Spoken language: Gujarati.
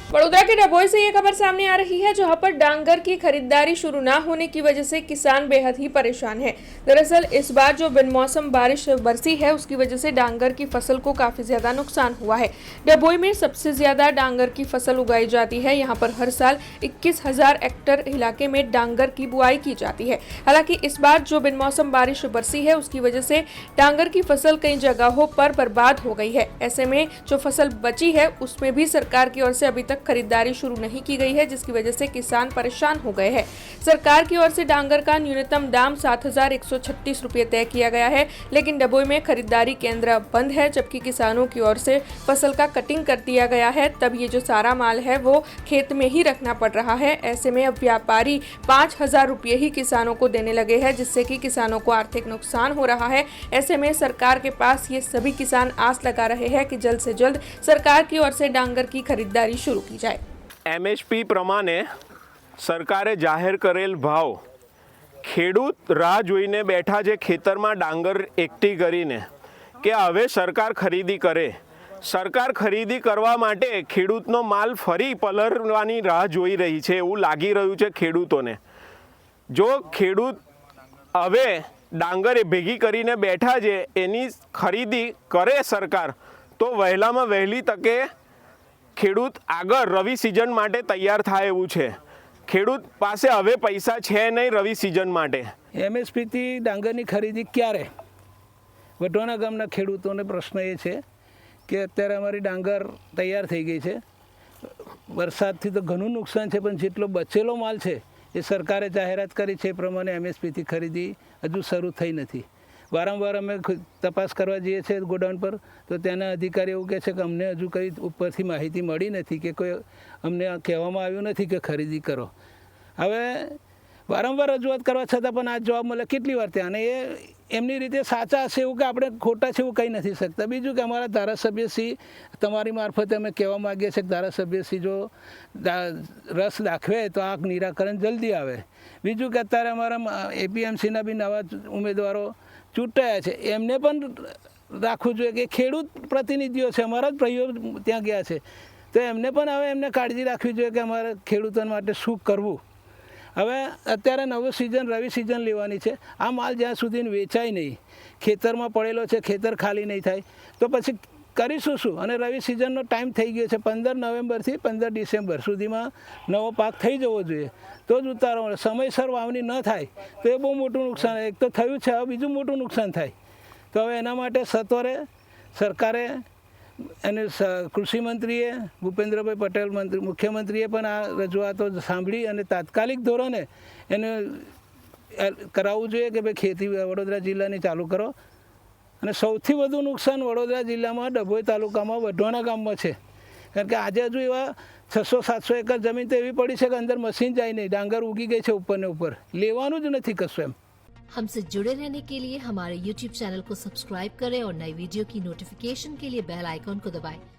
वडोदरा के डभोई से ये खबर सामने आ रही है, जहां पर डांगर की खरीदारी शुरू न होने की वजह से किसान बेहद ही परेशान है। दरअसल इस बार जो बिनमौसम बारिश बरसी है, उसकी वजह से डांगर की फसल को काफी ज्यादा नुकसान हुआ है। डभोई में सबसे ज्यादा डांगर की फसल उगाई जाती है। यहाँ पर हर साल 21,000 हेक्टेयर इलाके में डांगर की बुआई की जाती है। हालांकि इस बार जो बिनमौसम बारिश बरसी है, उसकी वजह से डांगर की फसल कई जगहों पर बर्बाद हो गई है। ऐसे में जो फसल बची है, उसमें भी सरकार की ओर से अभी तक खरीदारी शुरू नहीं की गई है, जिसकी वजह से किसान परेशान हो गए हैं। सरकार की ओर से डांगर का न्यूनतम दाम 7,136 रुपये तय किया गया है, लेकिन डभोई में खरीदारी केंद्र बंद है, जबकि किसानों की ओर से फसल का कटिंग कर दिया गया है। तब ये जो सारा माल है वो खेत में ही रखना पड़ रहा है। ऐसे में अब व्यापारी 5,000 रुपये ही किसानों को देने लगे हैं, जिससे कि किसानों को आर्थिक नुकसान हो रहा है। ऐसे में सरकार के पास ये सभी किसान आस लगा रहे हैं कि जल्द से जल्द सरकार की ओर से डांगर की खरीदारी शुरू की जाए। MSP પ્રમાણે સરકારે જાહેર કરેલ ભાવ ખેડૂત રાહ જોઈને બેઠા છે ખેતરમાં ડાંગર એકઠી કરીને કે હવે સરકાર ખરીદી કરે। સરકાર ખરીદી કરવા માટે ખેડૂતનો માલ ફરી પલળવાની રાહ જોઈ રહી છે એવું લાગી રહ્યું છે ખેડૂતોને। જો ખેડૂત હવે ડાંગર ભેગી કરીને બેઠા છે, એની ખરીદી કરે સરકાર તો વહેલામાં વહેલી તકે ખેડૂત આગળ રવિ સિઝન માટે તૈયાર થાય એવું છે। ખેડૂત પાસે હવે પૈસા છે નહીં રવિ સિઝન માટે। MSP થી ડાંગરની ખરીદી ક્યારે? વઢવાણા ગામના ખેડૂતોને પ્રશ્ન એ છે કે અત્યારે અમારી ડાંગર તૈયાર થઈ ગઈ છે, વરસાદથી તો ઘણું નુકસાન છે, પણ જેટલો બચેલો માલ છે એ સરકારે જાહેરાત કરી છે એ પ્રમાણે MSP થી ખરીદી હજુ શરૂ થઈ નથી। વારંવાર અમે તપાસ કરવા જઈએ છીએ ગોડાઉન પર, તો ત્યાંના અધિકારી એવું કહે છે કે અમને હજુ કંઈ ઉપરથી માહિતી મળી નથી કે કોઈ અમને કહેવામાં આવ્યું નથી કે ખરીદી કરો। હવે વારંવાર રજૂઆત કરવા છતાં પણ આ જવાબ મળે કેટલી વાર ત્યાં, અને એ એમની રીતે સાચા હશે એવું કે આપણે ખોટા છે એવું કહી નથી શકતા। બીજું કે અમારા ધારાસભ્યશ્રી તમારી મારફતે અમે કહેવા માગીએ છીએ કે ધારાસભ્યશ્રી જો રસ દાખવે તો આ નિરાકરણ જલ્દી આવે। બીજું કે અત્યારે અમારા APMCના બી નવા ઉમેદવારો ચૂંટાયા છે, એમને પણ રાખવું જોઈએ કે ખેડૂત પ્રતિનિધિઓ છે, અમારા જ ભાઈઓ ત્યાં ગયા છે, તો એમને પણ હવે એમને કાળજી રાખવી જોઈએ કે અમારે ખેડૂતો માટે શું કરવું। હવે અત્યારે નવું સિઝન રવિ સિઝન લેવાની છે, આ માલ જ્યાં સુધી વેચાય નહીં, ખેતરમાં પડેલો છે, ખેતર ખાલી નહીં થાય તો પછી કરીશું શું? અને રવિ સિઝનનો ટાઈમ થઈ ગયો છે, 15 નવેમ્બરથી 15 ડિસેમ્બર સુધીમાં નવો પાક થઈ જવો જોઈએ, તો જ ઉતારો મળે। સમયસર વાવણી ન થાય તો એ બહુ મોટું નુકસાન, એક તો થયું છે, હવે બીજું મોટું નુકસાન થાય। તો હવે એના માટે સત્વરે સરકારે અને કૃષિમંત્રીએ ભૂપેન્દ્રભાઈ પટેલ મુખ્યમંત્રીએ પણ આ રજૂઆતો સાંભળી અને તાત્કાલિક ધોરણે એને કરાવવું જોઈએ કે ભાઈ ખેતી વડોદરા જિલ્લાની ચાલુ કરો। અને સૌથી વધુ નુકસાન વડોદરા જિલ્લામાં ડભોઈ તાલુકામાં વઢવાણા ગામમાં છે, કારણ કે આજે હજુ એવા 600-700 એકર જમીન તો એવી પડી છે કે અંદર મશીન જાય નહીં, ડાંગર ઉગી ગઈ છે ઉપર ને ઉપર, લેવાનું જ નથી કશું એમ। हमसे जुड़े रहने के लिए हमारे YouTube चैनल को सब्सक्राइब करें और नई वीडियो की नोटिफिकेशन के लिए बेल आइकॉन को दबाएं।